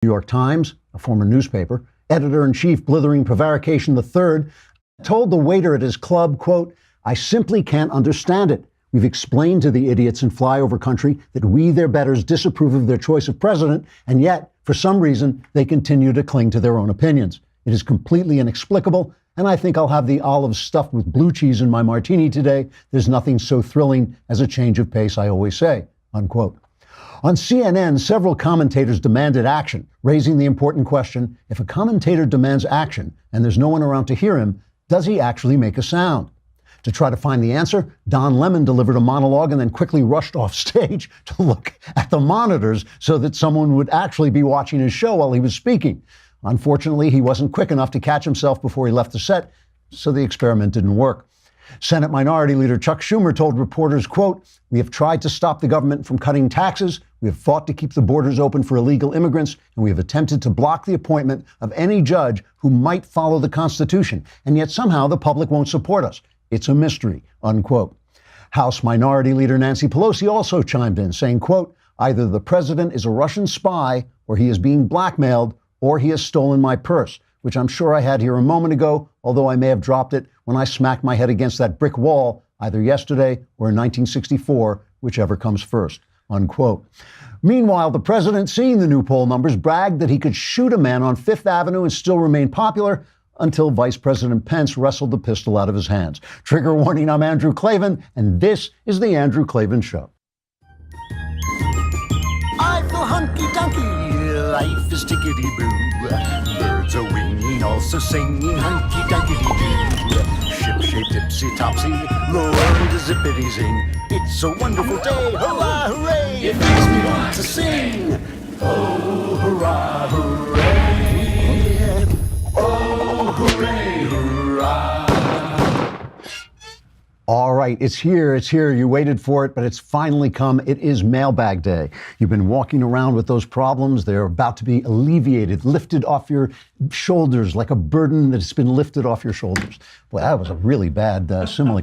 New York Times, a former newspaper, editor-in-chief Blithering Prevarication III, told the waiter at his club, quote, "I simply can't understand it. We've explained to the idiots in flyover country that we, their betters, disapprove of their choice of president, and yet, for some reason, they continue to cling to their own opinions. It is completely inexplicable, and I think I'll have the olives stuffed with blue cheese in my martini today. There's nothing so thrilling as a change of pace, I always say," unquote. On CNN, several commentators demanded action, raising the important question, if a commentator demands action and there's no one around to hear him, does he actually make a sound? To try to find the answer, Don Lemon delivered a monologue and then quickly rushed off stage to look at the monitors so that someone would actually be watching his show while he was speaking. Unfortunately, he wasn't quick enough to catch himself before he left the set, so the experiment didn't work. Senate Minority Leader Chuck Schumer told reporters, quote, "We have tried to stop the government from cutting taxes. We have fought to keep the borders open for illegal immigrants, and we have attempted to block the appointment of any judge who might follow the Constitution. And yet somehow the public won't support us. It's a mystery," unquote. House Minority Leader Nancy Pelosi also chimed in, saying, quote, "Either the president is a Russian spy, or he is being blackmailed, or he has stolen my purse," which I'm sure I had here a moment ago, although I may have dropped it when I smacked my head against that brick wall, either yesterday or in 1964, whichever comes first, unquote. Meanwhile, the president, seeing the new poll numbers, bragged that he could shoot a man on Fifth Avenue and still remain popular until Vice President Pence wrestled the pistol out of his hands. Trigger warning, I'm Andrew Klavan, and this is The Andrew Klavan Show. I feel hunky-dunky, life is tickety-boo. Birds are winging, also singing hunky-dunky-doo. Ship-shaped, tipsy-topsy, the world is zippity-zing. It's a wonderful day, hurrah, hooray! It makes me want to sing. Oh, hurrah, hooray! Oh, hooray, hurrah! All right, it's here. You waited for it, but it's finally come. It is Mailbag Day. You've been walking around with those problems. They're about to be alleviated, lifted off your shoulders like a burden that's been lifted off your shoulders. Boy, that was a really bad simile.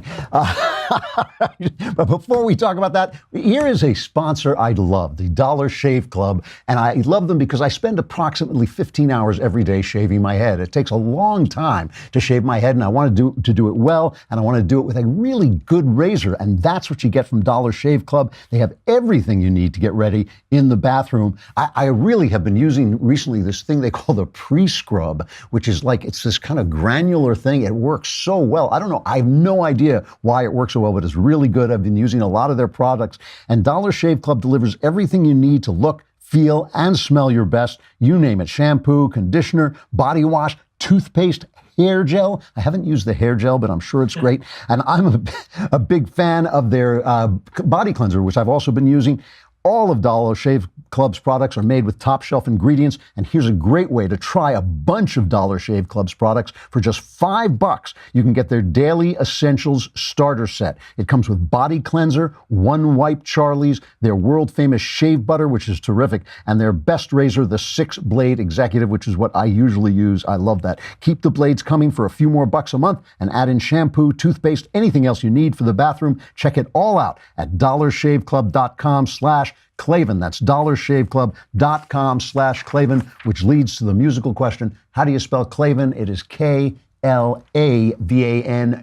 But before we talk about that, here is a sponsor I love, the Dollar Shave Club. And I love them because I spend approximately 15 hours every day shaving my head. It takes a long time to shave my head, and I want to do it well, and I want to do it with a really good razor. And that's what you get from Dollar Shave Club. They have everything you need to get ready in the bathroom. I really have been using recently this thing they call the pre-scrub, which is like, it's this kind of granular thing. It works so well. I don't know. I have no idea why it works so well, but it's really good. I've been using a lot of their products, and Dollar Shave Club delivers everything you need to look, feel, and smell your best. You name it: shampoo, conditioner, body wash, toothpaste, hair gel. I haven't used the hair gel, but I'm sure it's great. And I'm a big fan of their body cleanser, which I've also been using. All of Dollar Shave Club's products are made with top shelf ingredients. And here's a great way to try a bunch of Dollar Shave Club's products for just $5. You can get their Daily Essentials Starter Set. It comes with body cleanser, one wipe Charlie's, their world famous shave butter, which is terrific, and their best razor, the 6-blade Executive, which is what I usually use. I love that. Keep the blades coming for a few more bucks a month and add in shampoo, toothpaste, anything else you need for the bathroom. Check it all out at dollarshaveclub.com/Klavan. That's dollarshaveclub.com/Klavan, which leads to the musical question, how do you spell Klavan? It is Klavan,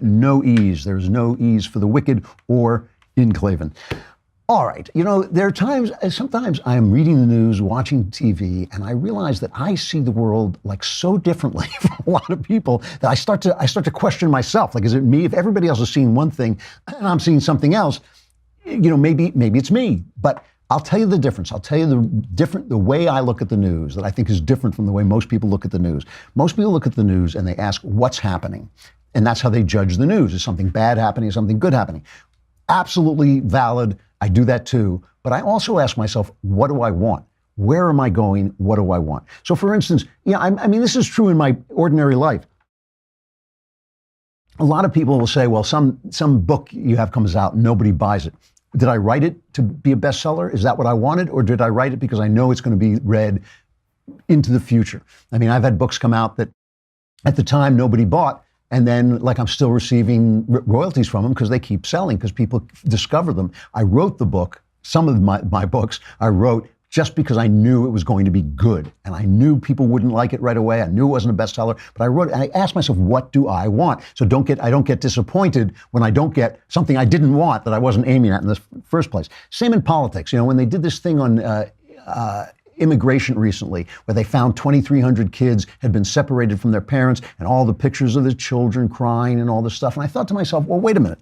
no E's. There's no E's for the wicked or in Klavan. All right. You know, there are times, sometimes I am reading the news, watching TV, and I realize that I see the world like so differently from a lot of people that I start to question myself. Like, is it me? If everybody else is seeing one thing and I'm seeing something else, you know, maybe it's me. But I'll tell you the difference. I'll tell you the way I look at the news that I think is different from the way most people look at the news. Most people look at the news and they ask what's happening. And that's how they judge the news. Is something bad happening? Is something good happening? Absolutely valid. I do that too. But I also ask myself, what do I want? Where am I going? What do I want? So for instance, I mean, this is true in my ordinary life. A lot of people will say, well, some book you have comes out, nobody buys it. Did I write it to be a bestseller? Is that what I wanted? Or did I write it because I know it's going to be read into the future? I mean, I've had books come out that at the time nobody bought, and then like I'm still receiving royalties from them because they keep selling, because people discover them. I wrote the book. Some of my books I wrote just because I knew it was going to be good. And I knew people wouldn't like it right away. I knew it wasn't a bestseller, but I asked myself, what do I want? So I don't get disappointed when I don't get something I didn't want that I wasn't aiming at in the first place. Same in politics. When they did this thing on immigration recently, where they found 2,300 kids had been separated from their parents and all the pictures of the children crying and all this stuff. And I thought to myself, well, wait a minute.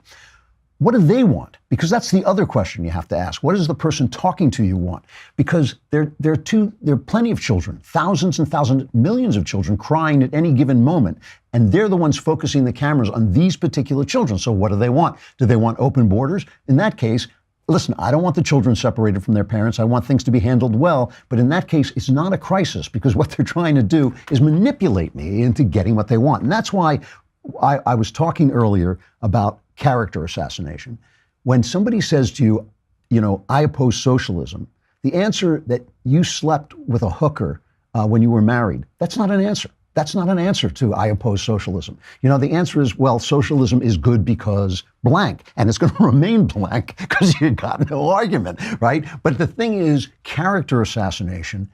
What do they want? Because that's the other question you have to ask. What does the person talking to you want? Because there are plenty of children, thousands and thousands, millions of children crying at any given moment. And they're the ones focusing the cameras on these particular children. So what do they want? Do they want open borders? In that case, listen, I don't want the children separated from their parents. I want things to be handled well. But in that case, it's not a crisis, because what they're trying to do is manipulate me into getting what they want. And that's why I was talking earlier about character assassination. When somebody says to you, I oppose socialism, the answer that you slept with a hooker when you were married, that's not an answer. That's not an answer to I oppose socialism. The answer is, well, socialism is good because blank, and it's going to remain blank because you got no argument, right? But the thing is, character assassination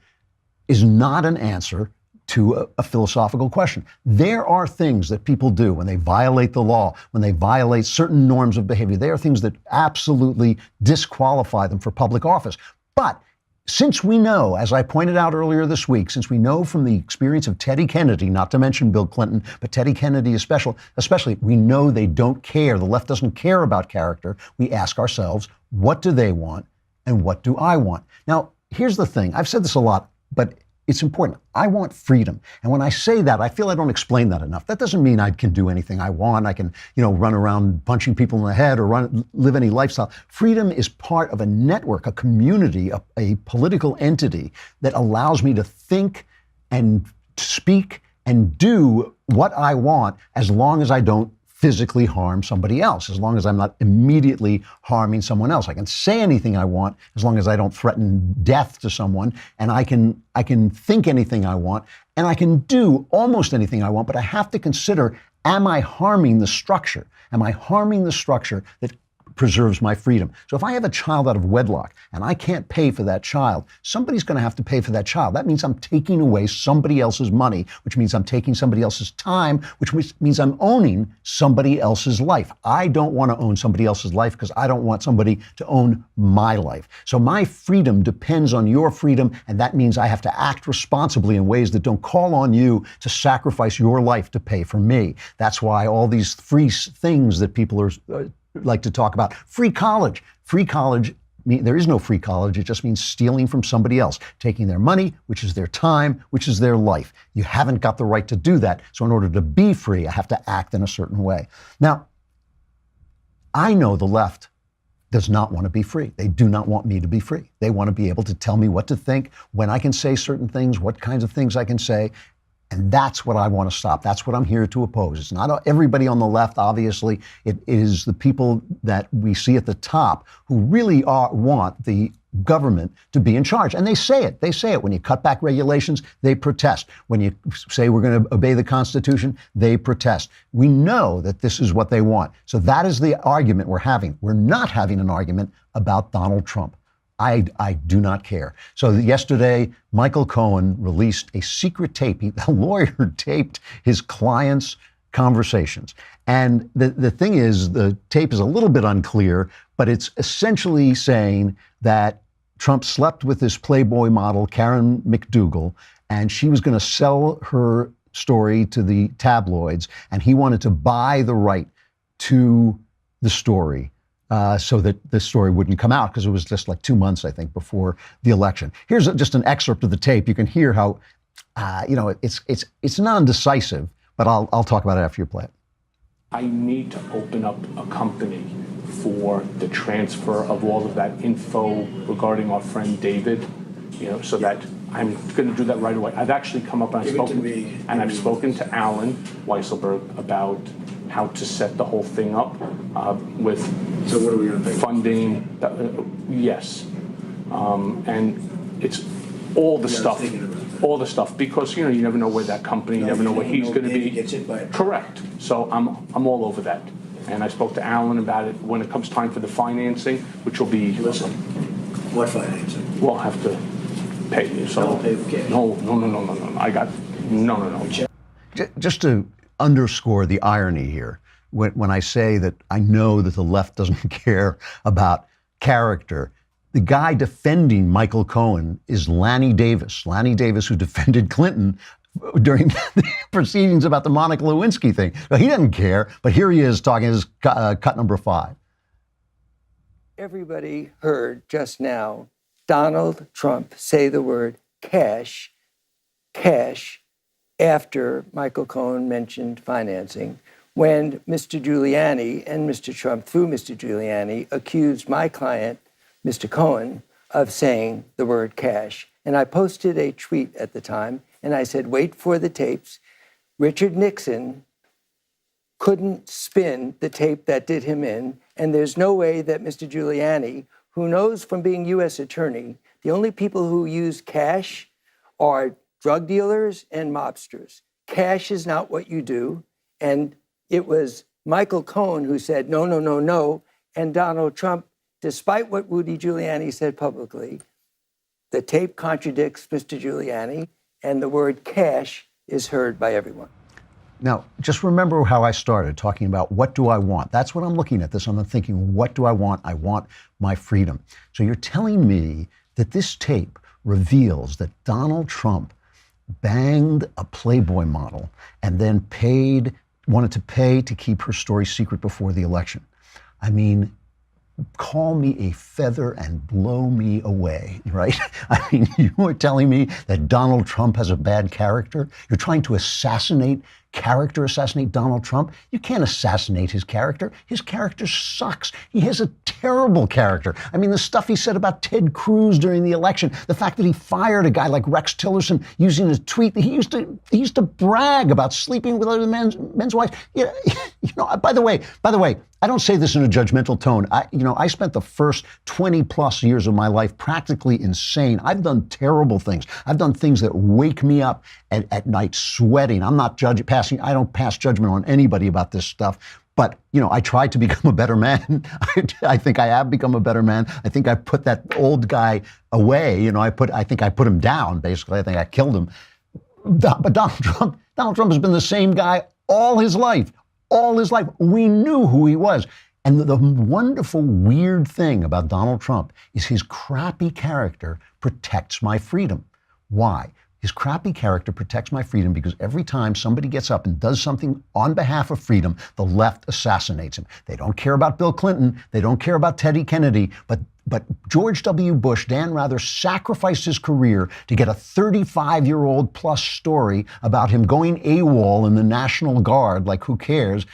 is not an answer to a philosophical question. There are things that people do when they violate the law, when they violate certain norms of behavior. They are things that absolutely disqualify them for public office. But since we know, as I pointed out earlier this week, since we know from the experience of Teddy Kennedy, not to mention Bill Clinton, but Teddy Kennedy especially, we know they don't care. The left doesn't care about character. We ask ourselves, what do they want and what do I want? Now, here's the thing. I've said this a lot, but it's important. I want freedom. And when I say that, I feel I don't explain that enough. That doesn't mean I can do anything I want. I can, run around punching people in the head or live any lifestyle. Freedom is part of a network, a community, a political entity that allows me to think and speak and do what I want, as long as I don't physically harm somebody else, as long as I'm not immediately harming someone else. I can say anything I want as long as I don't threaten death to someone, and I can think anything I want, and I can do almost anything I want, but I have to consider, am I harming the structure? Am I harming the structure that preserves my freedom? So if I have a child out of wedlock and I can't pay for that child, somebody's going to have to pay for that child. That means I'm taking away somebody else's money, which means I'm taking somebody else's time, which means I'm owning somebody else's life. I don't want to own somebody else's life because I don't want somebody to own my life. So my freedom depends on your freedom, and that means I have to act responsibly in ways that don't call on you to sacrifice your life to pay for me. That's why all these free things that people are like to talk about. Free college. Free college, there is no free college. It just means stealing from somebody else, taking their money, which is their time, which is their life. You haven't got the right to do that. So in order to be free, I have to act in a certain way. Now, I know the left does not want to be free. They do not want me to be free. They want to be able to tell me what to think, when I can say certain things, what kinds of things I can say. And that's what I want to stop. That's what I'm here to oppose. It's not everybody on the left, obviously. It is the people that we see at the top who really want the government to be in charge. And they say it. They say it. When you cut back regulations, they protest. When you say we're going to obey the Constitution, they protest. We know that this is what they want. So that is the argument we're having. We're not having an argument about Donald Trump. I do not care. So yesterday, Michael Cohen released a secret tape. The lawyer taped his client's conversations. And the thing is, the tape is a little bit unclear, but it's essentially saying that Trump slept with this Playboy model, Karen McDougal, and she was going to sell her story to the tabloids, and he wanted to buy the right to the story. So that the story wouldn't come out, because it was just like 2 months, I think, before the election. Here's just an excerpt of the tape. You can hear how, it's non-decisive, but I'll talk about it after you play it. I need to open up a company for the transfer of all of that info regarding our friend David, so that I'm going to do that right away. I've actually come up and I've spoken to Alan Weisselberg about how to set the whole thing up with So what are we going to pay? Funding. Yes. And it's all the stuff. All the stuff, because you never know where that company, you never know where he's going to be. Gets hit by it. Correct. So I'm all over that. And I spoke to Alan about it when it comes time for the financing, which will be. Listen, what financing? We'll have to pay. So no. I got no. Just to underscore the irony here, when I say that I know that the left doesn't care about character, the guy defending Michael Cohen is Lanny Davis. Lanny Davis, who defended Clinton during the proceedings about the Monica Lewinsky thing. Now, he doesn't care, but here he is talking his cut number 5. Everybody heard just now Donald Trump say the word cash, after Michael Cohen mentioned financing, when Mr. Giuliani and Mr. Trump, through Mr. Giuliani, accused my client, Mr. Cohen, of saying the word cash. And I posted a tweet at the time, and I said, wait for the tapes. Richard Nixon couldn't spin the tape that did him in, and there's no way that Mr. Giuliani, who knows from being U.S. attorney, the only people who use cash are drug dealers and mobsters. Cash is not what you do. And it was Michael Cohen who said, no. And Donald Trump, despite what Rudy Giuliani said publicly, the tape contradicts Mr. Giuliani, and the word cash is heard by everyone. Now, just remember how I started talking about what do I want? That's what I'm looking at this. I'm thinking, what do I want? I want my freedom. So you're telling me that this tape reveals that Donald Trump banged a Playboy model and then wanted to pay to keep her story secret before the election. I mean, call me a feather and blow me away, right? I mean, you are telling me that Donald Trump has a bad character? You're trying to assassinate Donald Trump? You can't assassinate his character. His character sucks. He has a terrible character. I mean, the stuff he said about Ted Cruz during the election, the fact that he fired a guy like Rex Tillerson using his tweet, he used to brag about sleeping with other men's wives. You know, by the way, I don't say this in a judgmental tone. I spent the first 20 plus years of my life practically insane. I've done terrible things. I've done things that wake me up at night sweating. I'm not I don't pass judgment on anybody about this stuff. But, I tried to become a better man. I think I have become a better man. I think I put that old guy away. I think I put him down, basically. I think I killed him. But Donald Trump has been the same guy all his life. All his life. We knew who he was. And the wonderful, weird thing about Donald Trump is his crappy character protects my freedom. Why? His crappy character protects my freedom because every time somebody gets up and does something on behalf of freedom, the left assassinates him. They don't care about Bill Clinton. They don't care about Teddy Kennedy. But George W. Bush, Dan Rather, sacrificed his career to get a 35-year-old plus story about him going AWOL in the National Guard. Like, who cares?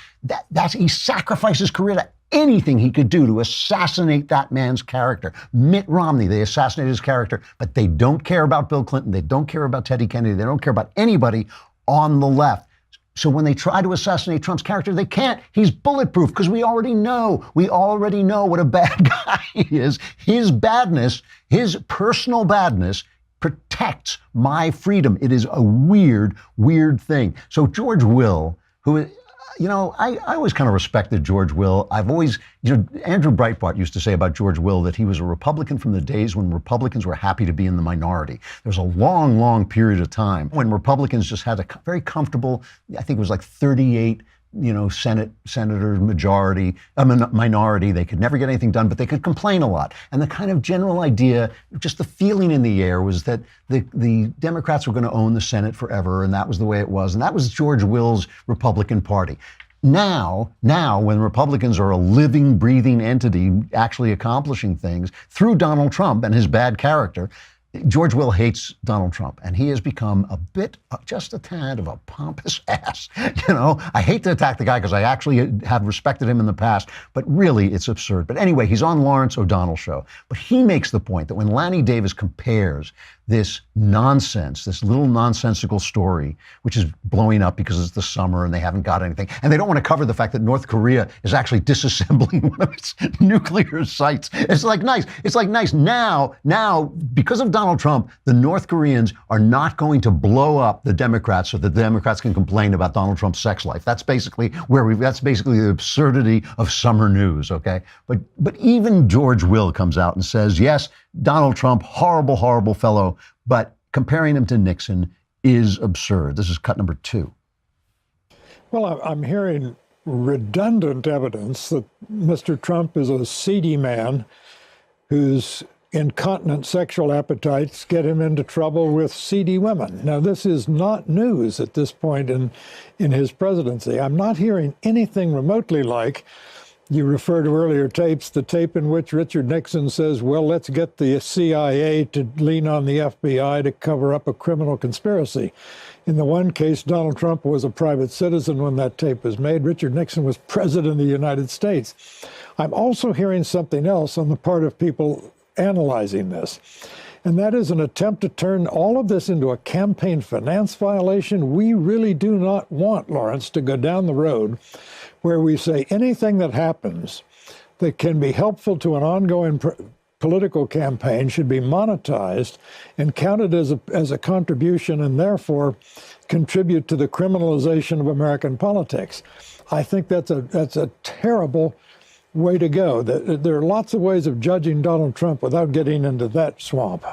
He sacrificed his career to anything he could do to assassinate that man's character. Mitt Romney, they assassinated his character, but they don't care about Bill Clinton. They don't care about Teddy Kennedy. They don't care about anybody on the left. So when they try to assassinate Trump's character, they can't. He's bulletproof because we already know what a bad guy he is. His badness, his personal badness, protects my freedom. It is a weird, weird thing. So George Will, who, I always kind of respected George Will. I've always, Andrew Breitbart used to say about George Will that he was a Republican from the days when Republicans were happy to be in the minority. There was a long, long period of time when Republicans just had a very comfortable, I think it was like 38, senators minority. They could never get anything done, but they could complain a lot. And the kind of general idea, just the feeling in the air was that the Democrats were going to own the Senate forever, and that was the way it was. And that was George Will's Republican Party. Now, when Republicans are a living, breathing entity actually accomplishing things through Donald Trump and his bad character, George Will hates Donald Trump, and he has become a bit, just a tad of a pompous ass. I hate to attack the guy because I actually have respected him in the past, but really it's absurd. But anyway, he's on Lawrence O'Donnell's show. But he makes the point that when Lanny Davis compares this nonsense, this little nonsensical story, which is blowing up because it's the summer and they haven't got anything, and they don't want to cover the fact that North Korea is actually disassembling one of its nuclear sites. It's like nice. Now, because of Donald Trump, the North Koreans are not going to blow up the Democrats so that the Democrats can complain about Donald Trump's sex life. That's basically the absurdity of summer news, okay? But even George Will comes out and says, yes, Donald Trump, horrible, horrible fellow, But comparing him to Nixon is absurd. This is cut number 2. Well, I'm hearing redundant evidence that Mr. Trump is a seedy man whose incontinent sexual appetites get him into trouble with seedy women. Now, this is not news at this point in his presidency. I'm not hearing anything remotely like, you refer to earlier tapes, the tape in which Richard Nixon says, well, let's get the CIA to lean on the FBI to cover up a criminal conspiracy. In the one case, Donald Trump was a private citizen when that tape was made. Richard Nixon was president of the United States. I'm also hearing something else on the part of people analyzing this, and that is an attempt to turn all of this into a campaign finance violation. We really do not want, Lawrence, to go down the road where we say anything that happens that can be helpful to an ongoing political campaign should be monetized and counted as a contribution, and therefore contribute to the criminalization of American politics. I think that's a terrible way to go. There are lots of ways of judging Donald Trump without getting into that swamp.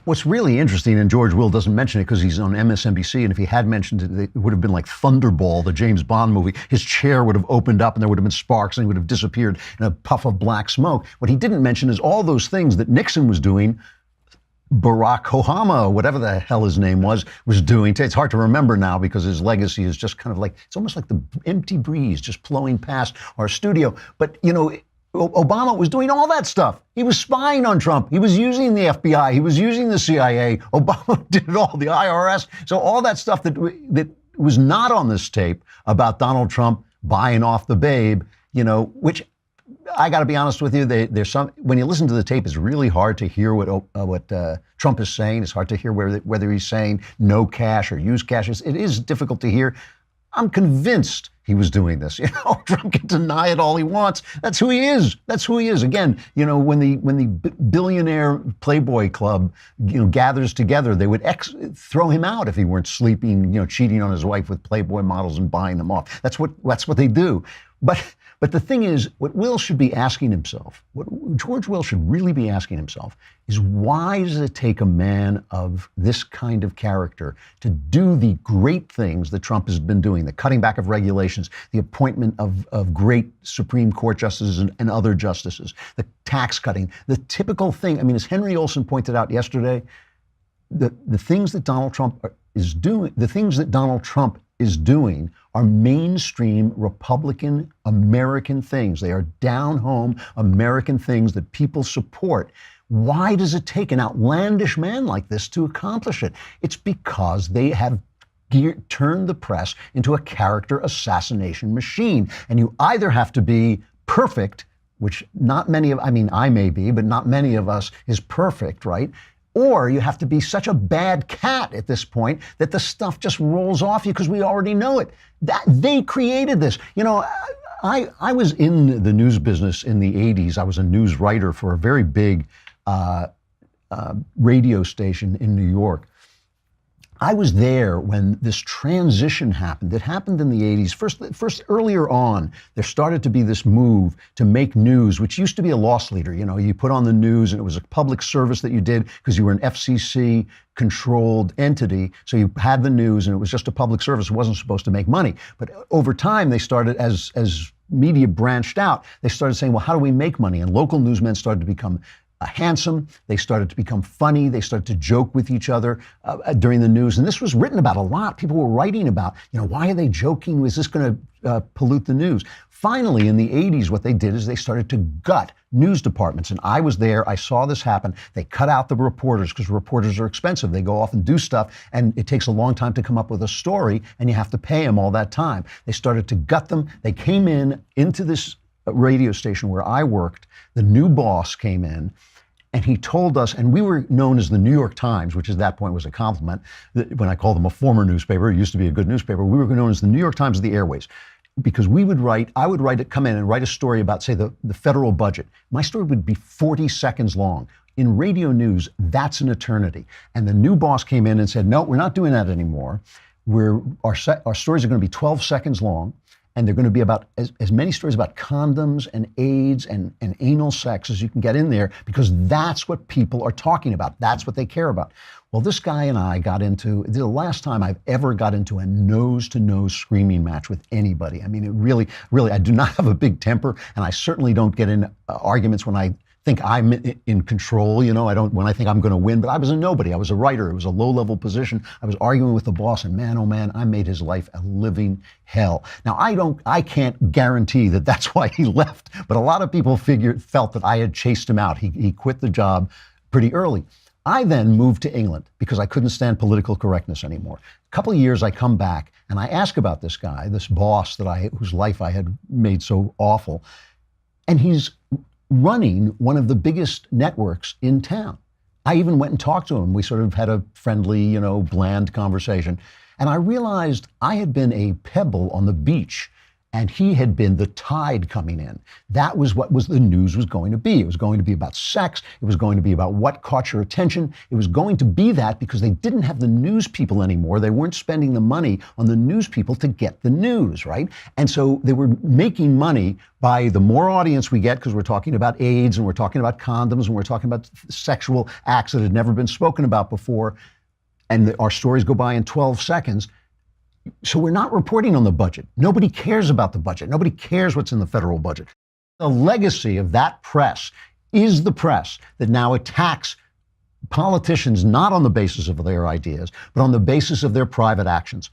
What's really interesting, and George Will doesn't mention it because he's on MSNBC, and if he had mentioned it, it would have been like Thunderball, the James Bond movie. His chair would have opened up and there would have been sparks and he would have disappeared in a puff of black smoke. What he didn't mention is all those things that Nixon was doing, Barack Obama, whatever the hell his name was doing. It's hard to remember now because his legacy is just kind of like, it's almost like the empty breeze just blowing past our studio. But, you know, Obama was doing all that stuff. He was spying on Trump. He was using the FBI. He was using the CIA. Obama did it all, the IRS. So all that stuff that was not on this tape about Donald Trump buying off the babe, you know, which I got to be honest with you, there's some, when you listen to the tape, it's really hard to hear what Trump is saying. It's hard to hear whether he's saying no cash or use cash. It is difficult to hear. I'm convinced he was doing this. You know, Trump can deny it all he wants. That's who he is. That's who he is. Again, you know, when the billionaire Playboy Club, you know, gathers together, they would throw him out if he weren't sleeping, you know, cheating on his wife with Playboy models and buying them off. That's what they do. But the thing is, what Will should be asking himself, what George Will should really be asking himself, is why does it take a man of this kind of character to do the great things that Trump has been doing, the cutting back of regulations, the appointment of great Supreme Court justices and other justices, the tax cutting, the typical thing. I mean, as Henry Olsen pointed out yesterday, the things that Donald Trump is doing are mainstream Republican American things. They are down-home American things that people support. Why does it take an outlandish man like this to accomplish it? It's because they have turned the press into a character assassination machine. And you either have to be perfect, which not many of, I mean, I may be, but not many of us is perfect, right? Or you have to be such a bad cat at this point that the stuff just rolls off you because we already know it. That they created this. You know, I was in the news business in the 80s. I was a news writer for a very big radio station in New York. I was there when this transition happened. It happened in the 80s. First, earlier on, there started to be this move to make news, which used to be a loss leader. You know, you put on the news and it was a public service that you did because you were an FCC-controlled entity. So you had the news and it was just a public service. It wasn't supposed to make money. But over time, they started, as media branched out, they started saying, well, how do we make money? And local newsmen started to become handsome. They started to become funny. They started to joke with each other during the news. And this was written about a lot. People were writing about, you know, why are they joking? Is this going to pollute the news? Finally, in the 80s, what they did is they started to gut news departments. And I was there. I saw this happen. They cut out the reporters because reporters are expensive. They go off and do stuff, and it takes a long time to come up with a story, and you have to pay them all that time. They started to gut them. They came into this radio station where I worked. The new boss came in and he told us, and we were known as the New York Times, which at that point was a compliment. When I called them a former newspaper, it used to be a good newspaper, we were known as the New York Times of the airways. Because I would come in and write a story about, say, the federal budget. My story would be 40 seconds long. In radio news, that's an eternity. And the new boss came in and said, no, we're not doing that anymore. Our stories are going to be 12 seconds long. and they're going to be about as many stories about condoms and AIDS and anal sex as you can get in there, because that's what people are talking about. That's what they care about. Well, this guy and I got into, the last time I've ever got into a nose-to-nose screaming match with anybody. I mean, it really, I do not have a big temper, and I certainly don't get in arguments when I think I'm in control, when I think I'm going to win. But I was a nobody. I was a writer. It was a low-level position. I was arguing with the boss, and man, oh man, I made his life a living hell. Now, I can't guarantee that that's why he left, but a lot of people felt that I had chased him out. He quit the job pretty early. I then moved to England because I couldn't stand political correctness anymore. A couple of years I come back and I ask about this guy, this boss whose life I had made so awful, and he's running one of the biggest networks in town. I even went and talked to him. We sort of had a friendly, bland conversation. And I realized I had been a pebble on the beach, and he had been the tide coming in. That was what the news was going to be. It was going to be about sex. It was going to be about what caught your attention. It was going to be that because they didn't have the news people anymore. They weren't spending the money on the news people to get the news, right? And so they were making money by the more audience we get, because we're talking about AIDS and we're talking about condoms and we're talking about sexual acts that had never been spoken about before, and our stories go by in 12 seconds. So we're not reporting on the budget. Nobody cares about the budget. Nobody cares what's in the federal budget. The legacy of that press is the press that now attacks politicians not on the basis of their ideas, but on the basis of their private actions.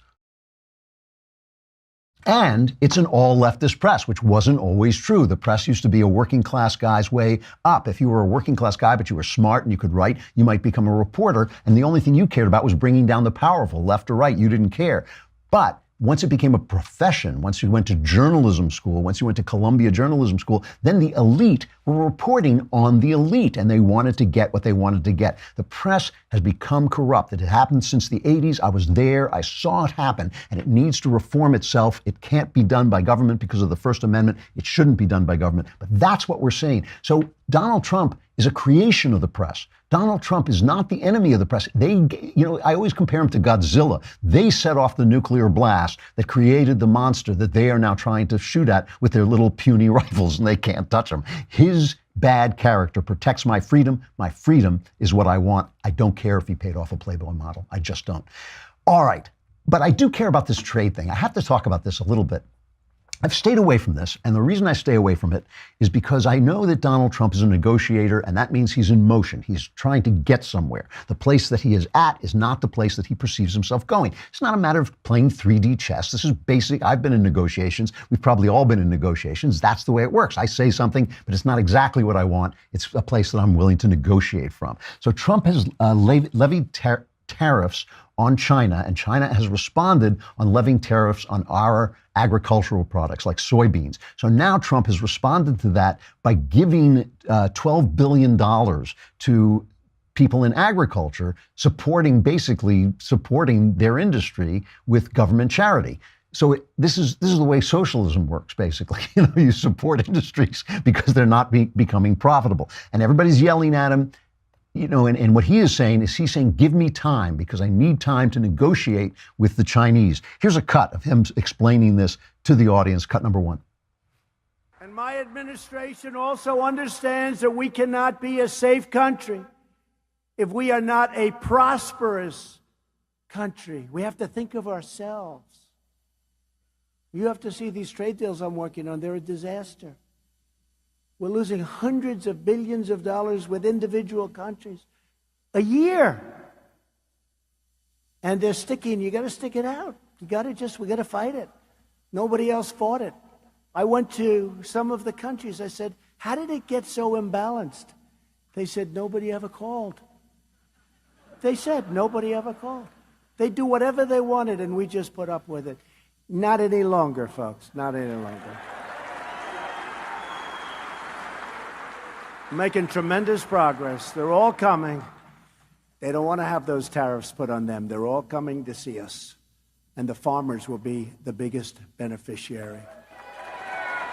And it's an all-leftist press, which wasn't always true. The press used to be a working-class guy's way up. If you were a working-class guy, but you were smart and you could write, you might become a reporter, and the only thing you cared about was bringing down the powerful, left or right. You didn't care. But once it became a profession, once you went to journalism school, once you went to Columbia Journalism School, then the elite were reporting on the elite, and they wanted to get what they wanted to get. The press has become corrupt. It had happened since the 80s. I was there. I saw it happen, and it needs to reform itself. It can't be done by government because of the First Amendment. It shouldn't be done by government. But that's what we're seeing. So Donald Trump is a creation of the press. Donald Trump is not the enemy of the press. I always compare him to Godzilla. They set off the nuclear blast that created the monster that they are now trying to shoot at with their little puny rifles, and they can't touch him. His bad character protects my freedom. My freedom is what I want. I don't care if he paid off a Playboy model. I just don't. All right. But I do care about this trade thing. I have to talk about this a little bit. I've stayed away from this, and the reason I stay away from it is because I know that Donald Trump is a negotiator, and that means he's in motion. He's trying to get somewhere. The place that he is at is not the place that he perceives himself going. It's not a matter of playing 3D chess. This is basic. I've been in negotiations. We've probably all been in negotiations. That's the way it works. I say something, but it's not exactly what I want. It's a place that I'm willing to negotiate from. So Trump has levied tariffs on China, and China has responded on levying tariffs on our agricultural products like soybeans. So now Trump has responded to that by giving $12 billion to people in agriculture, supporting their industry with government charity. So this is the way socialism works, basically. You support industries because they're not becoming profitable. And everybody's yelling at him. And what he is saying is he's saying, give me time because I need time to negotiate with the Chinese. Here's a cut of him explaining this to the audience, cut number 1. And my administration also understands that we cannot be a safe country if we are not a prosperous country. We have to think of ourselves. You have to see these trade deals I'm working on. They're a disaster. We're losing hundreds of billions of dollars with individual countries a year. And they're sticking. You got to stick it out. We got to fight it. Nobody else fought it. I went to some of the countries. I said, how did it get so imbalanced? They said, nobody ever called. They said, nobody ever called. They do whatever they wanted, and we just put up with it. Not any longer, folks. Not any longer. Making tremendous progress. They're all coming. They don't want to have those tariffs put on them. They're all coming to see us. And the farmers will be the biggest beneficiary.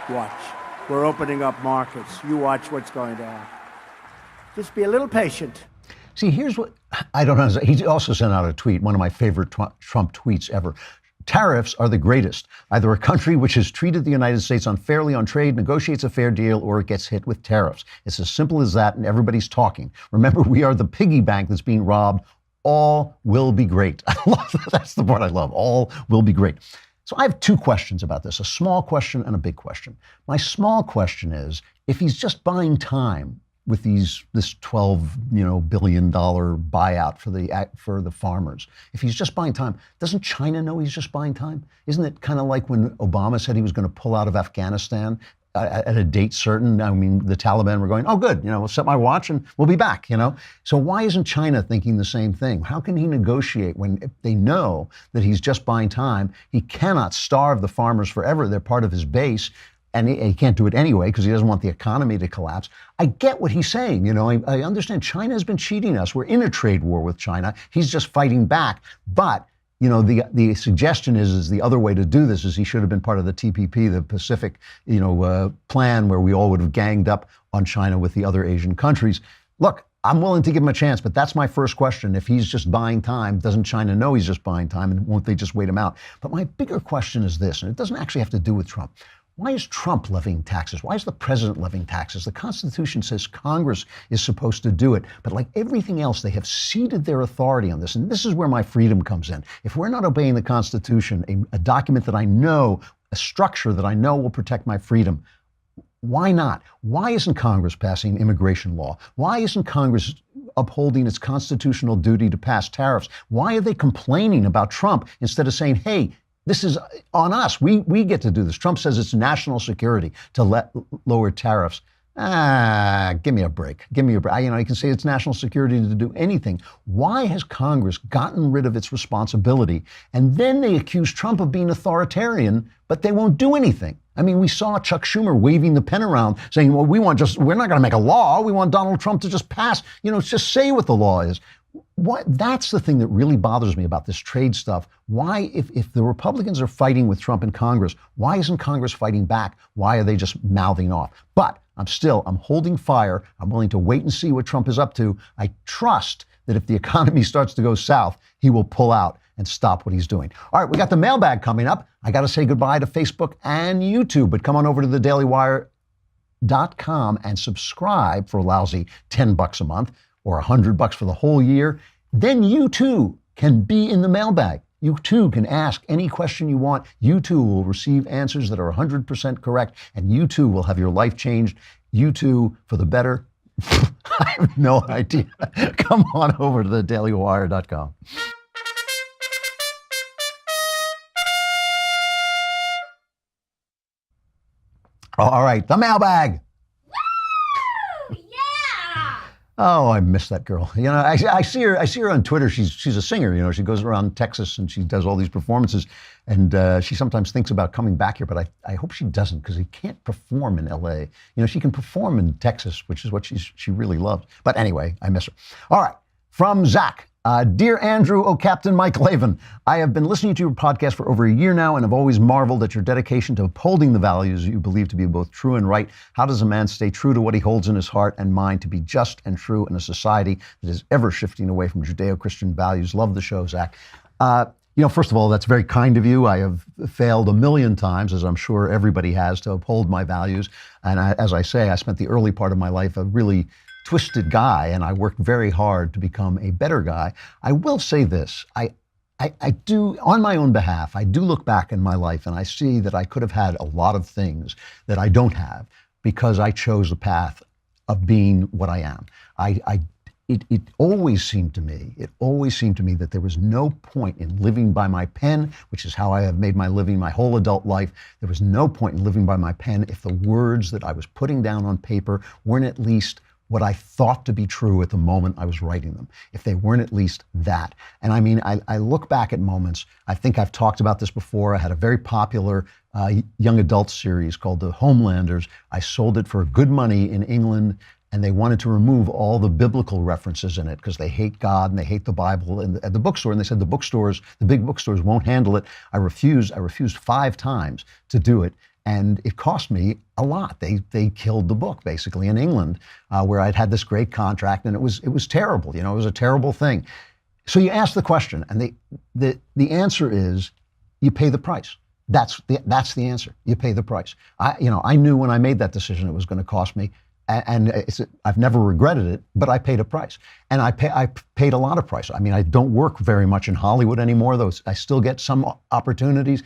Watch. We're opening up markets. You watch what's going to happen. Just be a little patient. See, here's what I don't understand. He also sent out a tweet, one of my favorite Trump tweets ever. Tariffs are the greatest. Either a country which has treated the United States unfairly on trade negotiates a fair deal, or it gets hit with tariffs. It's as simple as that, and everybody's talking. Remember, we are the piggy bank that's being robbed. All will be great. I love that. That's the part I love. All will be great. So I have two questions about this, a small question and a big question. My small question is, if he's just buying time with this $12 billion buyout for the farmers, if he's just buying time, doesn't China know he's just buying time? Isn't it kind of like when Obama said he was going to pull out of Afghanistan at a date certain? I mean, the Taliban were going, oh, good, we'll set my watch and we'll be back, So why isn't China thinking the same thing? How can he negotiate when if they know that he's just buying time? He cannot starve the farmers forever. They're part of his base. And he can't do it anyway because he doesn't want the economy to collapse. I get what he's saying. I understand China has been cheating us. We're in a trade war with China. He's just fighting back. But the suggestion is the other way to do this is he should have been part of the TPP, the Pacific, plan where we all would have ganged up on China with the other Asian countries. Look, I'm willing to give him a chance, but that's my first question. If he's just buying time, doesn't China know he's just buying time, and won't they just wait him out? But my bigger question is this, and it doesn't actually have to do with Trump. Why is Trump levying taxes? Why is the president levying taxes? The Constitution says Congress is supposed to do it. But like everything else, they have ceded their authority on this. And this is where my freedom comes in. If we're not obeying the Constitution, a document that I know, a structure that I know will protect my freedom, why not? Why isn't Congress passing immigration law? Why isn't Congress upholding its constitutional duty to pass tariffs? Why are they complaining about Trump instead of saying, hey, this is on us. We get to do this. Trump says it's national security to lower tariffs. Give me a break. Give me a break. You can say it's national security to do anything. Why has Congress gotten rid of its responsibility? And then they accuse Trump of being authoritarian, but they won't do anything. I mean, we saw Chuck Schumer waving the pen around saying, well, we're not going to make a law. We want Donald Trump to just pass, just say what the law is. That's the thing that really bothers me about this trade stuff. Why, if the Republicans are fighting with Trump in Congress, why isn't Congress fighting back? Why are they just mouthing off? But I'm holding fire. I'm willing to wait and see what Trump is up to. I trust that if the economy starts to go south, he will pull out and stop what he's doing. All right, we got the mailbag coming up. I got to say goodbye to Facebook and YouTube, but come on over to thedailywire.com and subscribe for a lousy $10 a month or $100 for the whole year. Then you too can be in the mailbag. You too can ask any question you want. You too will receive answers that are 100% correct, and you too will have your life changed. You too for the better. I have no idea. Come on over to thedailywire.com. All right, the mailbag. Oh, I miss that girl. I see her on Twitter. She's a singer. She goes around Texas and she does all these performances. And she sometimes thinks about coming back here, but I hope she doesn't, because he can't perform in LA. She can perform in Texas, which is what she really loves. But anyway, I miss her. All right, from Zach. Dear Andrew, oh Captain Mike Lavin, I have been listening to your podcast for over a year now and have always marveled at your dedication to upholding the values you believe to be both true and right. How does a man stay true to what he holds in his heart and mind to be just and true in a society that is ever shifting away from Judeo-Christian values? Love the show, Zach. First of all, that's very kind of you. I have failed a million times, as I'm sure everybody has, to uphold my values. And as I say, I spent the early part of my life a really twisted guy, and I worked very hard to become a better guy. I will say this, I do, on my own behalf, I do look back in my life and I see that I could have had a lot of things that I don't have because I chose the path of being what I am. It always seemed to me that there was no point in living by my pen, which is how I have made my living my whole adult life. There was no point in living by my pen if the words that I was putting down on paper weren't at least what I thought to be true at the moment I was writing them, if they weren't at least that. And I mean, I look back at moments, I think I've talked about this before. I had a very popular young adult series called The Homelanders. I sold it for good money in England, and they wanted to remove all the biblical references in it because they hate God and they hate the Bible at the bookstore. And they said the big bookstores won't handle it. I refused 5 times to do it. And it cost me a lot. They killed the book basically in England, where I'd had this great contract, and it was terrible. It was a terrible thing. So you ask the question, and the answer is, you pay the price. That's the answer. You pay the price. I knew when I made that decision it was going to cost me, and I've never regretted it, but I paid a price. And I paid a lot of price. I mean, I don't work very much in Hollywood anymore, though I still get some opportunities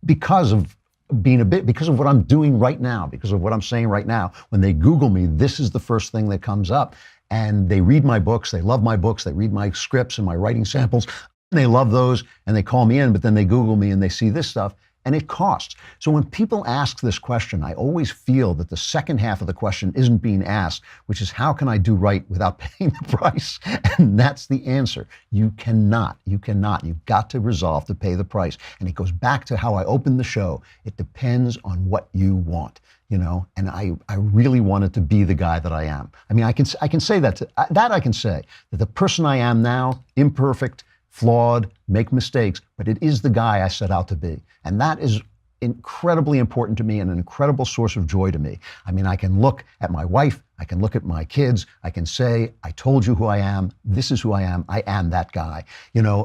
because of because of what I'm doing right now, because of what I'm saying right now. When they Google me, this is the first thing that comes up. And they read my books, they love my books, they read my scripts and my writing samples, and they love those, and they call me in, but then they Google me and they see this stuff. And it costs. So when people ask this question, I always feel that the second half of the question isn't being asked, which is how can I do right without paying the price? And that's the answer. You cannot. You've got to resolve to pay the price. And it goes back to how I opened the show. It depends on what you want, and I really wanted to be the guy that I am. I mean, I can say that I can say that the person I am now, imperfect, flawed, make mistakes, but it is the guy I set out to be. And that is incredibly important to me and an incredible source of joy to me. I mean, I can look at my wife, I can look at my kids, I can say, I told you who I am, this is who I am that guy.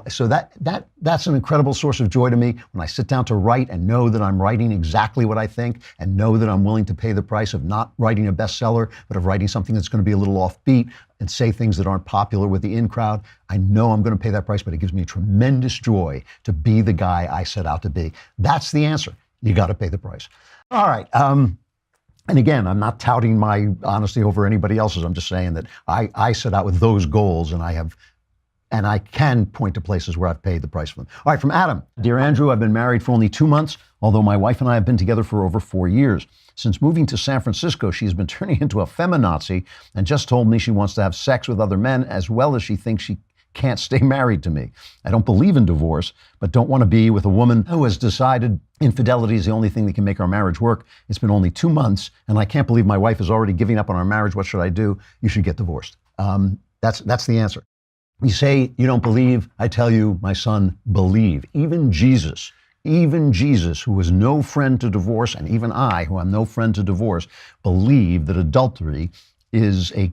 So that's an incredible source of joy to me when I sit down to write and know that I'm writing exactly what I think and know that I'm willing to pay the price of not writing a bestseller, but of writing something that's going to be a little offbeat and say things that aren't popular with the in crowd. I know I'm going to pay that price, but it gives me tremendous joy to be the guy I set out to be. That's the answer. You got to pay the price. All right. And again, I'm not touting my honesty over anybody else's. I'm just saying that I set out with those goals, and I can point to places where I've paid the price for them. All right, from Adam. Dear Andrew, I've been married for only 2 months, although my wife and I have been together for over 4 years. Since moving to San Francisco, she has been turning into a feminazi and just told me she wants to have sex with other men, as well as she thinks she can't stay married to me. I don't believe in divorce, but don't want to be with a woman who has decided infidelity is the only thing that can make our marriage work. It's been only 2 months, and I can't believe my wife is already giving up on our marriage. What should I do? You should get divorced. That's the answer. You say you don't believe. I tell you, my son, believe. Even Jesus, who was no friend to divorce, and even I, who am no friend to divorce, believe that adultery is a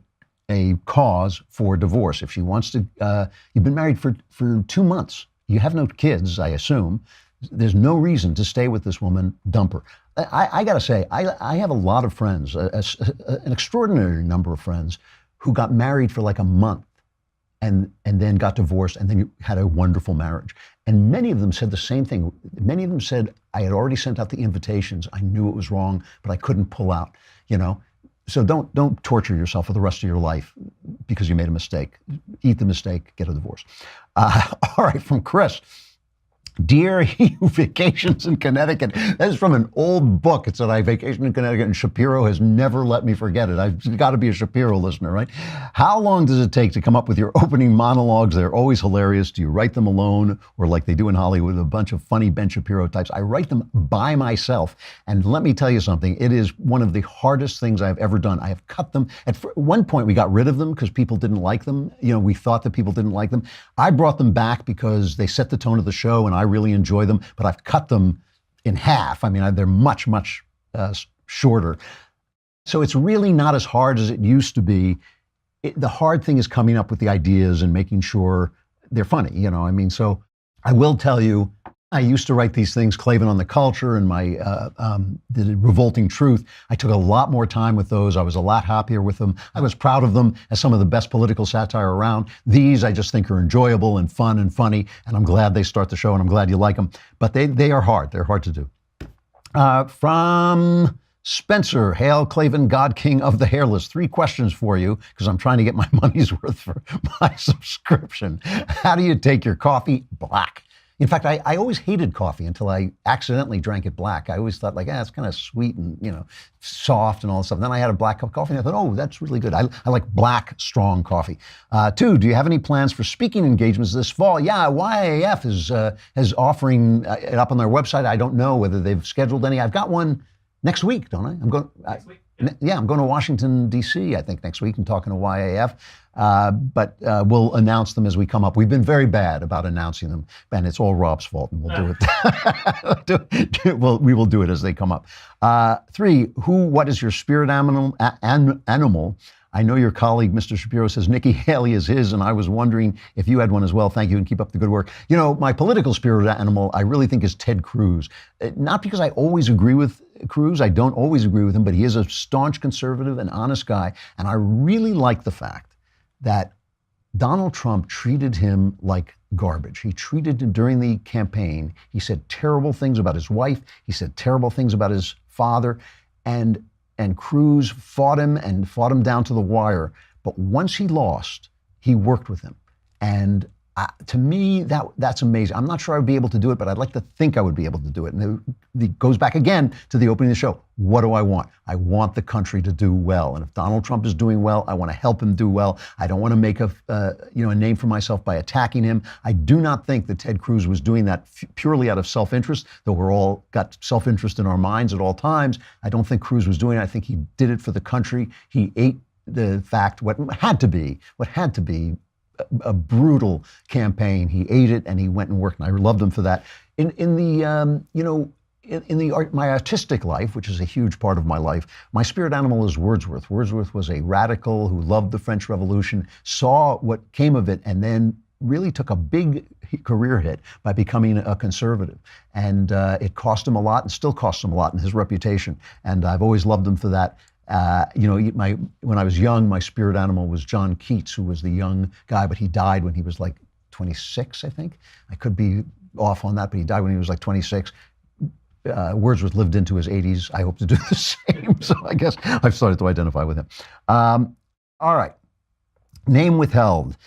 cause for divorce. If she wants to, you've been married for 2 months. You have no kids, I assume. There's no reason to stay with this woman. Dump her. I got to say, I have a lot of friends, an extraordinary number of friends who got married for like a month and then got divorced and then had a wonderful marriage. And many of them said the same thing. Many of them said, I had already sent out the invitations. I knew it was wrong, but I couldn't pull out, So don't torture yourself for the rest of your life because you made a mistake. Eat the mistake, get a divorce. All right, from Chris. Dear you, vacations in Connecticut. That is from an old book. It said, I vacation in Connecticut, and Shapiro has never let me forget it. I've got to be a Shapiro listener, right? How long does it take to come up with your opening monologues? They're always hilarious. Do you write them alone, or like they do in Hollywood, a bunch of funny Ben Shapiro types? I write them by myself. And let me tell you something. It is one of the hardest things I've ever done. I have cut them. At one point, we got rid of them because people didn't like them. We thought that people didn't like them. I brought them back because they set the tone of the show, and I really enjoy them, but I've cut them in half. I mean, they're much, much shorter. So it's really not as hard as it used to be. The hard thing is coming up with the ideas and making sure they're funny, So I will tell you, I used to write these things, Klavan on the Culture and my The Revolting Truth. I took a lot more time with those. I was a lot happier with them. I was proud of them as some of the best political satire around. These I just think are enjoyable and fun and funny, and I'm glad they start the show, and I'm glad you like them. But they are hard. They're hard to do. From Spencer, hail Klavan, God King of the Hairless. 3 questions for you, because I'm trying to get my money's worth for my subscription. How do you take your coffee? Black. In fact, I always hated coffee until I accidentally drank it black. I always thought it's kind of sweet and, soft and all this stuff. And then I had a black cup of coffee and I thought, oh, that's really good. I like black, strong coffee. 2, do you have any plans for speaking engagements this fall? Yeah, YAF is offering it up on their website. I don't know whether they've scheduled any. I've got one next week, don't I? I'm going next week. Yeah, I'm going to Washington, D.C., I think, next week and talking to YAF. But we'll announce them as we come up. We've been very bad about announcing them, and it's all Rob's fault, and we'll do it. We will do it as they come up. 3, what is your spirit animal? I know your colleague, Mr. Shapiro, says Nikki Haley is his, and I was wondering if you had one as well. Thank you, and keep up the good work. You know, my political spirit animal, I really think, is Ted Cruz. Not because I always agree with Cruz. I don't always agree with him, but he is a staunch conservative and honest guy. And I really like the fact that Donald Trump treated him like garbage. He treated him during the campaign. He said terrible things about his wife. He said terrible things about his father. And Cruz fought him down to the wire. But once he lost, he worked with him. And to me, that's amazing. I'm not sure I would be able to do it, but I'd like to think I would be able to do it. And it goes back again to the opening of the show. What do I want? I want the country to do well. And if Donald Trump is doing well, I want to help him do well. I don't want to make a name for myself by attacking him. I do not think that Ted Cruz was doing that purely out of self-interest, though we're all got self-interest in our minds at all times. I don't think Cruz was doing it. I think he did it for the country. He ate the fact, what had to be a brutal campaign. He ate it and he went and worked, and I loved him for that. My artistic life, which is a huge part of my life, my spirit animal is Wordsworth. Wordsworth was a radical who loved the French Revolution, saw what came of it, and then really took a big career hit by becoming a conservative. And it cost him a lot and still costs him a lot in his reputation. And I've always loved him for that. When I was young, my spirit animal was John Keats, who was the young guy, but he died when he was like 26, I think. I could be off on that, but he died when he was like 26. Wordsworth lived into his 80s. I hope to do the same. So I guess I've started to identify with him. All right. Name withheld.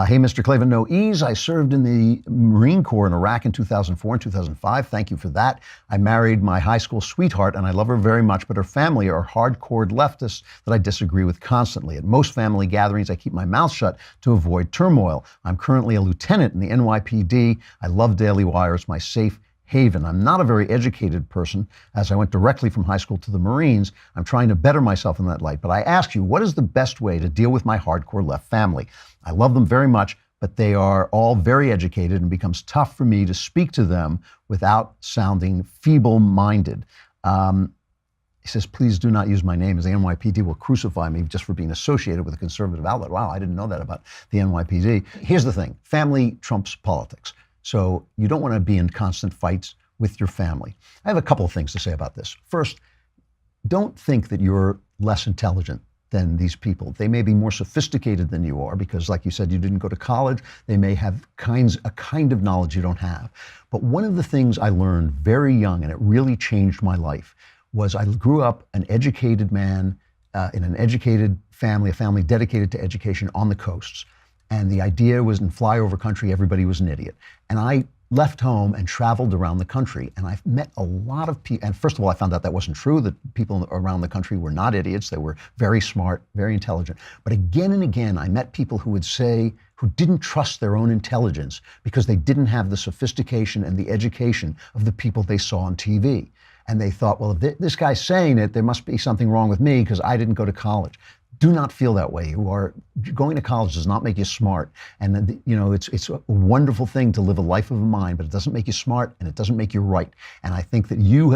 Hey, Mr. Klavan, no ease. I served in the Marine Corps in Iraq in 2004 and 2005. Thank you for that. I married my high school sweetheart, and I love her very much, but her family are hardcore leftists that I disagree with constantly. At most family gatherings, I keep my mouth shut to avoid turmoil. I'm currently a lieutenant in the NYPD. I love Daily Wire. It's my safe haven. I'm not a very educated person, as I went directly from high school to the Marines. I'm trying to better myself in that light. But I ask you, what is the best way to deal with my hardcore left family? I love them very much, but they are all very educated, and it becomes tough for me to speak to them without sounding feeble-minded. He says, please do not use my name, as the NYPD will crucify me just for being associated with a conservative outlet. Wow, I didn't know that about the NYPD. Here's the thing. Family trumps politics. So you don't want to be in constant fights with your family. I have a couple of things to say about this. First, don't think that you're less intelligent than these people. They may be more sophisticated than you are because, like you said, you didn't go to college. They may have a kind of knowledge you don't have. But one of the things I learned very young, and it really changed my life, was I grew up an educated man in an educated family, a family dedicated to education on the coasts. And the idea was in flyover country, everybody was an idiot. And I left home and traveled around the country. And I've met a lot of people. And first of all, I found out that wasn't true, that people around the country were not idiots. They were very smart, very intelligent. But again and again, I met people who would say, who didn't trust their own intelligence because they didn't have the sophistication and the education of the people they saw on TV. And they thought, well, if this guy's saying it, there must be something wrong with me because I didn't go to college. Do not feel that way. Going to college does not make you smart. And it's a wonderful thing to live a life of a mind, but it doesn't make you smart and it doesn't make you right. And I think that you,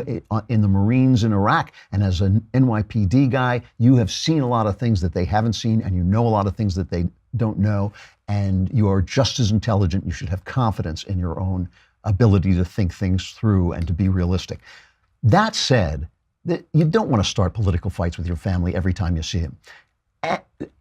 in the Marines in Iraq and as an NYPD guy, you have seen a lot of things that they haven't seen, and you know a lot of things that they don't know. And you are just as intelligent. You should have confidence in your own ability to think things through and to be realistic. That said, you don't want to start political fights with your family every time you see them.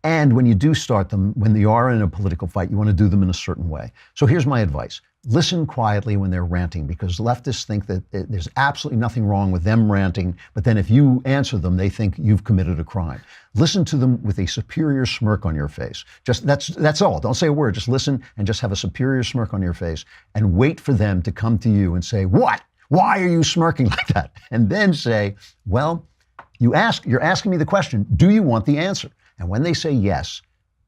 And when you do start them, when you are in a political fight, you want to do them in a certain way. So here's my advice. Listen quietly when they're ranting, because leftists think that there's absolutely nothing wrong with them ranting, but then if you answer them, they think you've committed a crime. Listen to them with a superior smirk on your face. That's all. Don't say a word. Just listen and just have a superior smirk on your face and wait for them to come to you and say, what? Why are you smirking like that? And then say, well, you're asking me the question, do you want the answer? And when they say yes,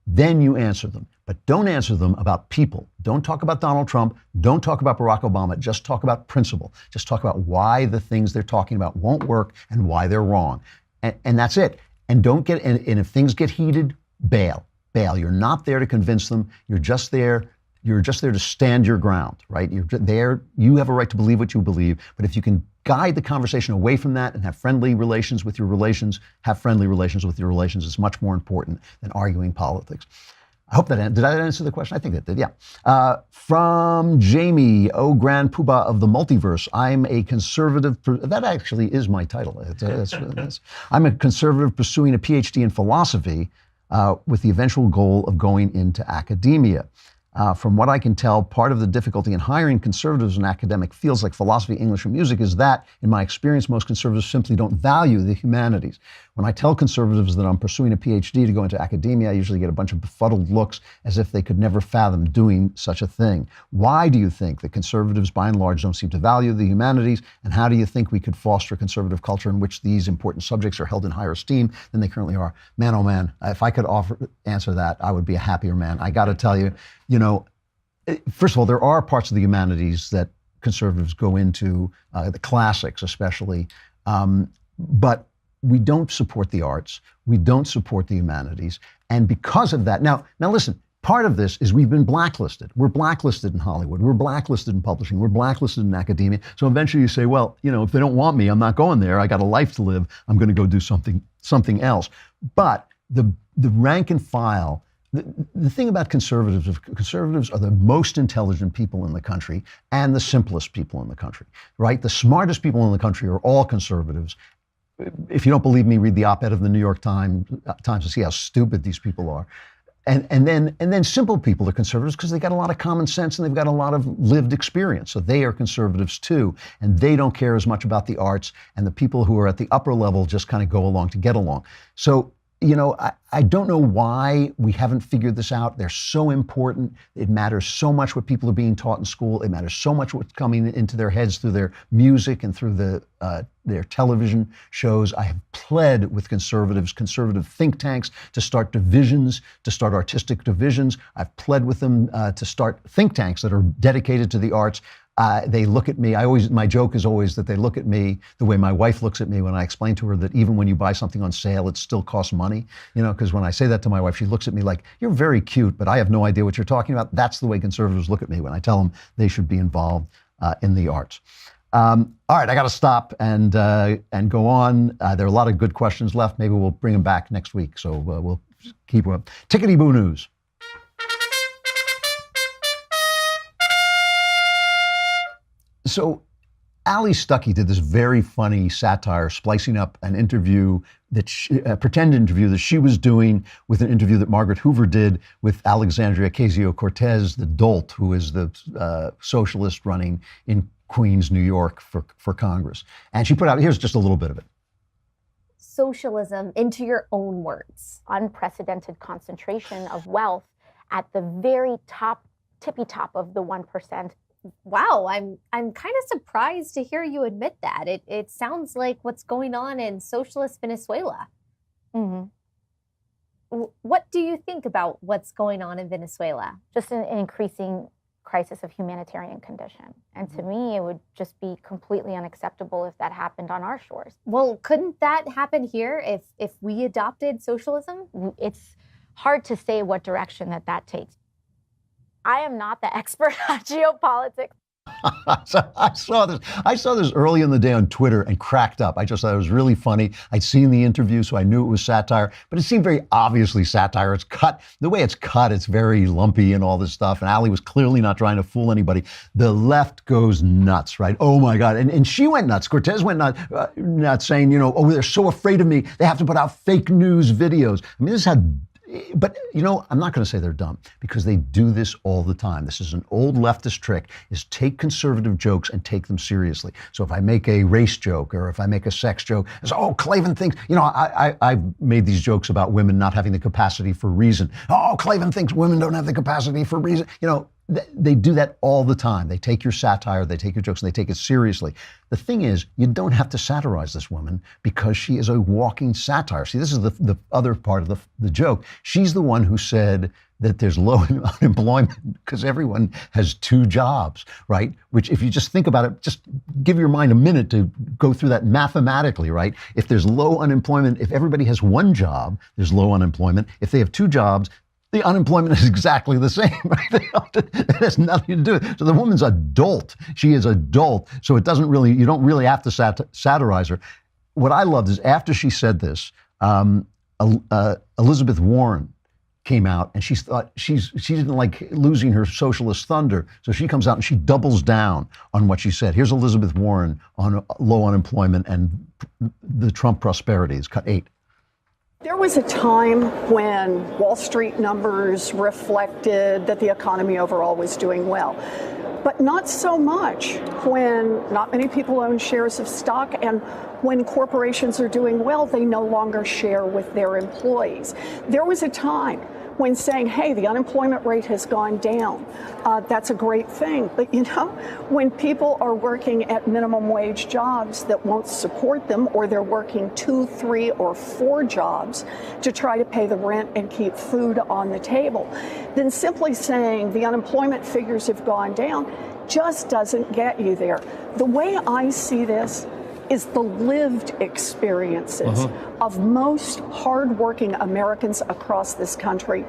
then you answer them. But don't answer them about people. Don't talk about Donald Trump. Don't talk about Barack Obama. Just talk about principle. Just talk about why the things they're talking about won't work and why they're wrong. And that's it. And and if things get heated, bail. You're not there to convince them. You're just there, You're just there to stand your ground, right? You're there. You have a right to believe what you believe, but if you can guide the conversation away from that and have friendly relations with your relations, have friendly relations with your relations. It's much more important than arguing politics. I hope that, did that answer the question? I think that did, yeah. From Jamie, oh grand poobah of the multiverse, I'm a conservative, that actually is my title. I'm a conservative pursuing a PhD in philosophy with the eventual goal of going into academia. From what I can tell, part of the difficulty in hiring conservatives in academic fields like philosophy, English, and music is that, in my experience, most conservatives simply don't value the humanities. When I tell conservatives that I'm pursuing a PhD to go into academia, I usually get a bunch of befuddled looks as if they could never fathom doing such a thing. Why do you think that conservatives, by and large, don't seem to value the humanities? And how do you think we could foster a conservative culture in which these important subjects are held in higher esteem than they currently are? Man, oh man, if I could answer that, I would be a happier man. I got to tell you, first of all, there are parts of the humanities that conservatives go into, the classics especially, but we don't support the arts. We don't support the humanities. And because of that, now listen, part of this is we've been blacklisted. We're blacklisted in Hollywood. We're blacklisted in publishing. We're blacklisted in academia. So eventually you say, well, if they don't want me, I'm not going there. I got a life to live. I'm going to go do something else. But the rank and file, the thing about conservatives are the most intelligent people in the country and the simplest people in the country, right? The smartest people in the country are all conservatives. If you don't believe me, read the op-ed of the New York Times to see how stupid these people are. And then simple people are conservatives because they got a lot of common sense and they've got a lot of lived experience. So they are conservatives too. And they don't care as much about the arts. And the people who are at the upper level just kind of go along to get along. So I don't know why we haven't figured this out. They're so important. It matters so much what people are being taught in school. It matters so much what's coming into their heads through their music and through their television shows. I have pled with conservative think tanks to start divisions, to start artistic divisions. I've pled with them to start think tanks that are dedicated to the arts. They look at me, my joke is always that they look at me the way my wife looks at me when I explain to her that even when you buy something on sale, it still costs money. Because when I say that to my wife, she looks at me like, you're very cute, but I have no idea what you're talking about. That's the way conservatives look at me when I tell them they should be involved in the arts. All right, I got to stop and go on. There are a lot of good questions left. Maybe we'll bring them back next week. So we'll keep up. Tickety-boo news. So Ali Stuckey did this very funny satire, splicing up an interview a pretend interview that she was doing with an interview that Margaret Hoover did with Alexandria Ocasio-Cortez, the dolt who is the socialist running in Queens, New York for Congress. And she put out, here's just a little bit of it. Socialism, into your own words. Unprecedented concentration of wealth at the very tippy top of the 1%. Wow, I'm kind of surprised to hear you admit that. It sounds like what's going on in socialist Venezuela. Mm-hmm. What do you think about what's going on in Venezuela? Just an increasing crisis of humanitarian condition. And to me, it would just be completely unacceptable if that happened on our shores. Well, couldn't that happen here if we adopted socialism? It's hard to say what direction that takes. I am not the expert on geopolitics. So I saw this early in the day on Twitter and cracked up. I just thought it was really funny. I'd seen the interview, so I knew it was satire, but it seemed very obviously satire. It's cut, the way it's cut, it's very lumpy and all this stuff. And Ali was clearly not trying to fool anybody. The left goes nuts, right? Oh my God. And she went nuts. Cortez went nuts saying, oh, they're so afraid of me. They have to put out fake news videos. I mean, this is how. But, I'm not going to say they're dumb because they do this all the time. This is an old leftist trick, is take conservative jokes and take them seriously. So if I make a race joke or if I make a sex joke, it's, oh, Klavan thinks, I've made these jokes about women not having the capacity for reason. Oh, Klavan thinks women don't have the capacity for reason. They do that all the time. They take your satire, they take your jokes, and they take it seriously. The thing is, you don't have to satirize this woman because she is a walking satire. See, this is the other part of the joke. She's the one who said that there's low unemployment because everyone has 2 jobs, right? Which if you just think about it, just give your mind a minute to go through that mathematically, right? If there's low unemployment, if everybody has 1 job, there's low unemployment. If they have 2 jobs, the unemployment is exactly the same, right? It has nothing to do with it. So the woman's adult. She is adult. So it doesn't really, you don't really have to satirize her. What I loved is after she said this, Elizabeth Warren came out and she thought she didn't like losing her socialist thunder. So she comes out and she doubles down on what she said. Here's Elizabeth Warren on low unemployment and the Trump prosperity. It's cut 8. There was a time when Wall Street numbers reflected that the economy overall was doing well, but not so much when not many people own shares of stock, and when corporations are doing well, they no longer share with their employees. There was a time when saying, hey, the unemployment rate has gone down. That's a great thing. But, you know, when people are working at minimum wage jobs that won't support them, or they're working 2, 3, or 4 jobs to try to pay the rent and keep food on the table, then simply saying the unemployment figures have gone down just doesn't get you there. The way I see this is the lived experiences of most hardworking Americans across this country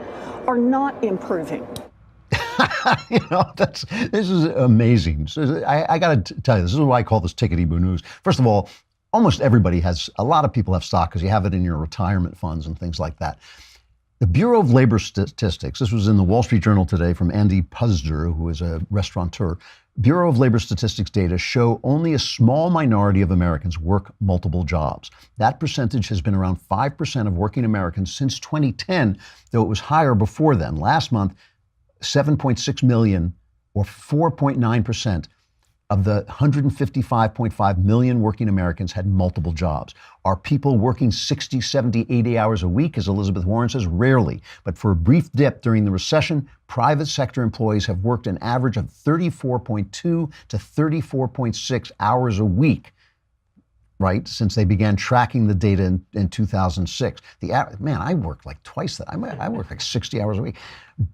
are not improving. You know, this is amazing. So I got to tell you, this is why I call this tickety-boo news. First of all, almost everybody a lot of people have stock because you have it in your retirement funds and things like that. The Bureau of Labor Statistics, this was in the Wall Street Journal today from Andy Puzder, who is a restaurateur. Bureau of Labor Statistics data show only a small minority of Americans work multiple jobs. That percentage has been around 5% of working Americans since 2010, though it was higher before then. Last month, 7.6 million, or 4.9%, of the 155.5 million working Americans had multiple jobs. Are people working 60, 70, 80 hours a week, as Elizabeth Warren says? Rarely. But for a brief dip during the recession, private sector employees have worked an average of 34.2 to 34.6 hours a week, right, since they began tracking the data in 2006. Man, I work like twice that. I work like 60 hours a week.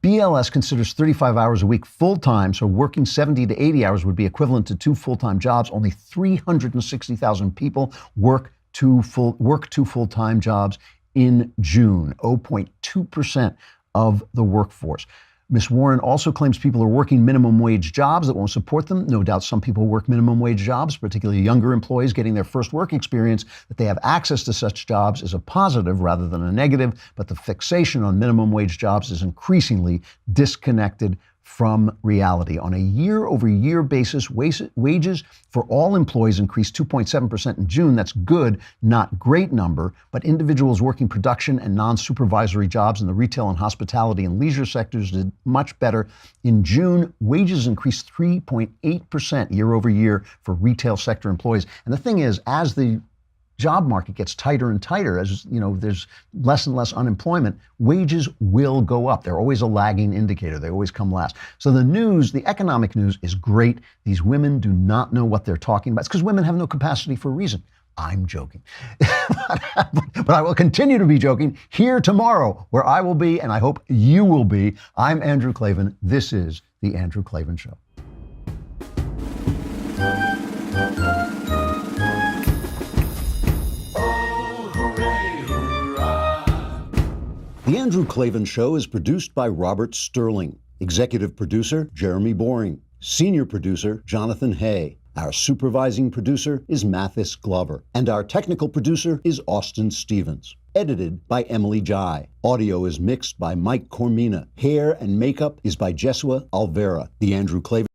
BLS considers 35 hours a week full-time, so working 70 to 80 hours would be equivalent to 2 full-time jobs. Only 360,000 people work 2 full-time jobs in June, 0.2% of the workforce. Ms. Warren also claims people are working minimum wage jobs that won't support them. No doubt some people work minimum wage jobs, particularly younger employees getting their first work experience. That they have access to such jobs is a positive rather than a negative, but the fixation on minimum wage jobs is increasingly disconnected from reality. On a year-over-year basis, wages for all employees increased 2.7% in June. That's good, not great number, but individuals working production and non-supervisory jobs in the retail and hospitality and leisure sectors did much better. In June, wages increased 3.8% year over year for retail sector employees. And the thing is, as the job market gets tighter and tighter, as you know, there's less and less unemployment, wages will go up. They're always a lagging indicator. They always come last. So the news, the economic news, is great. These women do not know what they're talking about. It's because women have no capacity for reason. I'm joking. But I will continue to be joking here tomorrow, where I will be, and I hope you will be. I'm Andrew Klavan. This is The Andrew Klavan Show. The Andrew Klavan Show is produced by Robert Sterling. Executive producer, Jeremy Boring. Senior producer, Jonathan Hay. Our supervising producer is Mathis Glover. And our technical producer is Austin Stevens. Edited by Emily Jai. Audio is mixed by Mike Cormina. Hair and makeup is by Jesua Alvera. The Andrew Klavan